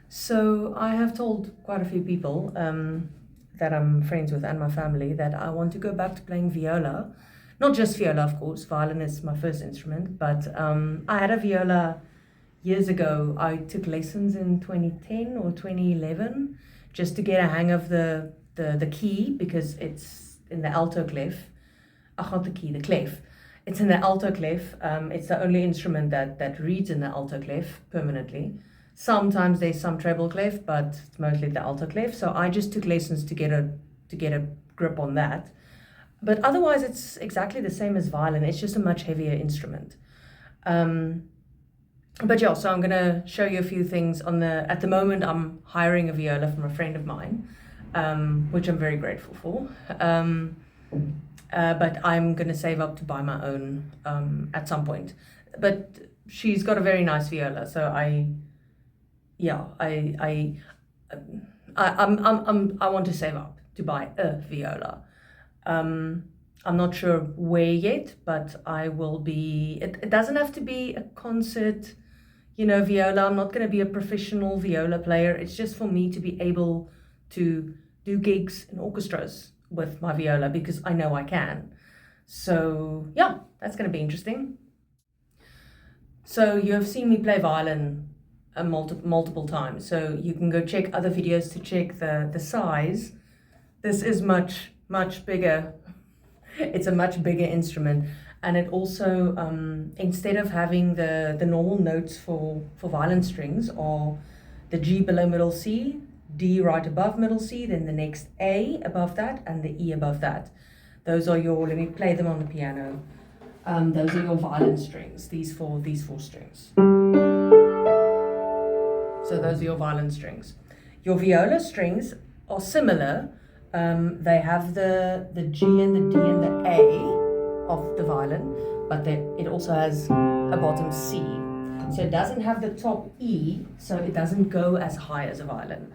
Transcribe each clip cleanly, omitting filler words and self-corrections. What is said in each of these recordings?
So I have told quite a few people that I'm friends with and my family that I want to go back to playing viola. Not just viola, of course. Violin is my first instrument, but I had a viola years ago. I took lessons in 2010 or 2011 just to get a hang of the key, because it's in the alto clef. Not the key, the clef. It's in the alto clef. It's the only instrument that reads in the alto clef permanently. Sometimes there's some treble clef, but it's mostly the alto clef. So I just took lessons to get a grip on that. But otherwise, it's exactly the same as violin. It's just a much heavier instrument. But yeah, so I'm gonna show you a few things at the moment I'm hiring a viola from a friend of mine, which I'm very grateful for. But I'm gonna save up to buy my own at some point. But she's got a very nice viola, so I want to save up to buy a viola. I'm not sure where yet, but I will be. It doesn't have to be a concert, viola. I'm not going to be a professional viola player. It's just for me to be able to do gigs in orchestras with my viola, because I know I can. So yeah, that's going to be interesting. So you have seen me play violin multiple times, so you can go check other videos to check the size. This is much bigger. It's a much bigger instrument, and it also instead of having the normal notes for violin strings are the G below middle C, D right above middle C, then the next A above that, and the E above that. Those are your, let me play them on the piano. Those are your violin strings, these four strings. So those are your violin strings. Your viola strings are similar. They have the G and the D and the A of the violin, but it also has a bottom C. So it doesn't have the top E, so it doesn't go as high as a violin.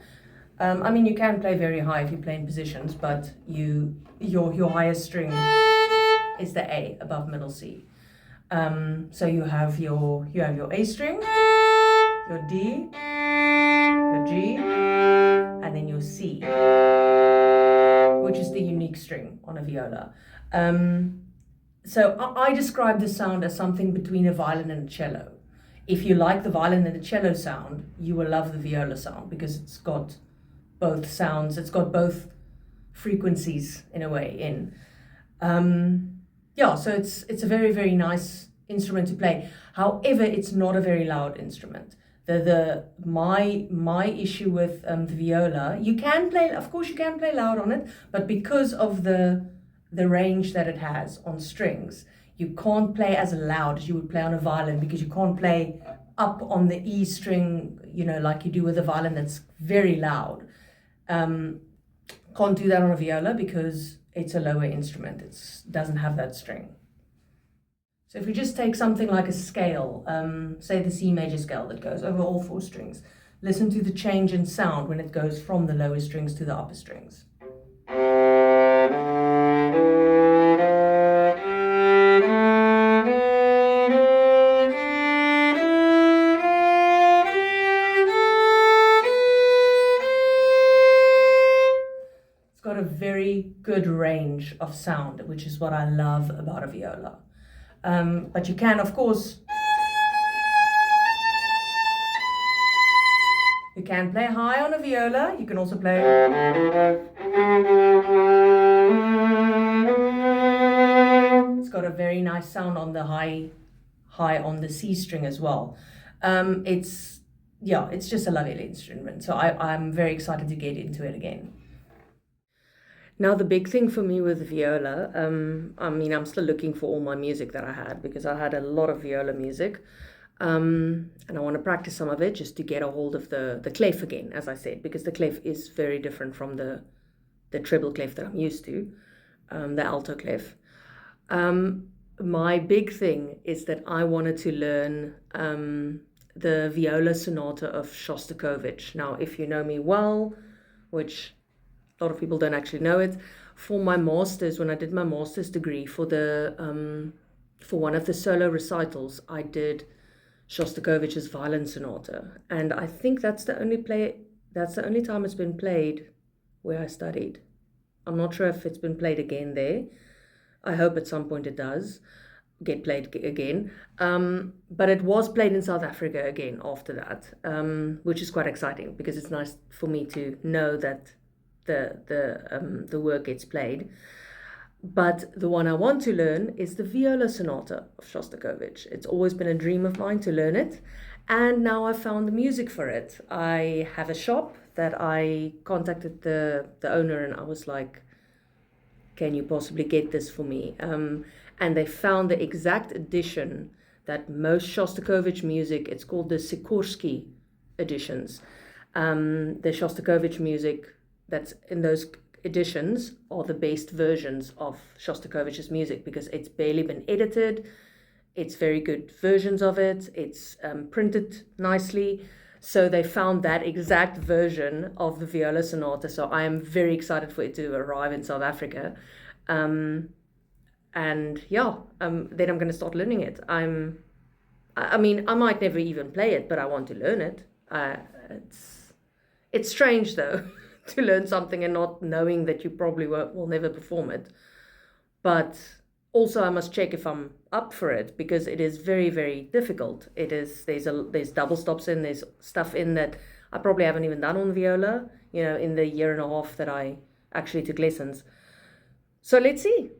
I mean, you can play very high if you play in positions, but your highest string is the A above middle C. So you have your A string, your D, your G, and then your C, which is the unique string on a viola. So I describe the sound as something between a violin and a cello. If you like the violin and the cello sound, you will love the viola sound, because it's got both sounds. It's got both frequencies in a way in. So it's a very, very nice instrument to play. However, it's not a very loud instrument. My issue with the viola, you can play, of course you can play loud on it, but because of the range that it has on strings, you can't play as loud as you would play on a violin, because you can't play up on the E string, like you do with a violin that's very loud. Can't do that on a viola because it's a lower instrument. It doesn't have that string. So if we just take something like a scale, say the C major scale that goes over all four strings, listen to the change in sound when it goes from the lower strings to the upper strings. It's got a very good range of sound, which is what I love about a viola. But you can, of course, you can play high on a viola. You can also play. It's got a very nice sound on the high on the C string as well. It's just a lovely instrument. So I'm very excited to get into it again. Now, the big thing for me with viola, I'm still looking for all my music that I had, because I had a lot of viola music. And I want to practice some of it just to get a hold of the clef again, as I said, because the clef is very different from the treble clef that I'm used to, the alto clef. My big thing is that I wanted to learn the viola sonata of Shostakovich. Now, if you know me well, which a lot of people don't actually know it, for my master's, when I did my master's degree for the for one of the solo recitals, I did Shostakovich's Violin Sonata, and I think that's the only time it's been played where I studied. I'm not sure if it's been played again there. I hope at some point it does get played again. But it was played in South Africa again after that, which is quite exciting because it's nice for me to know that the work gets played. But the one I want to learn is the Viola Sonata of Shostakovich. It's always been a dream of mine to learn it, and now I've found the music for it. I have a shop that I contacted the owner, and I was like, can you possibly get this for me? And they found the exact edition that most Shostakovich music, it's called the Sikorsky editions. The Shostakovich music that's in those editions are the best versions of Shostakovich's music because it's barely been edited. It's very good versions of it. It's printed nicely. So they found that exact version of the Viola Sonata. So I am very excited for it to arrive in South Africa. And yeah, then I'm going to start learning it. I mean, I might never even play it, but I want to learn it. It's strange though to learn something and not knowing that you probably will never perform it. But also I must check if I'm up for it because it is very, very difficult. There's double stops in, there's stuff in that I probably haven't even done on viola, in the year and a half that I actually took lessons. So let's see.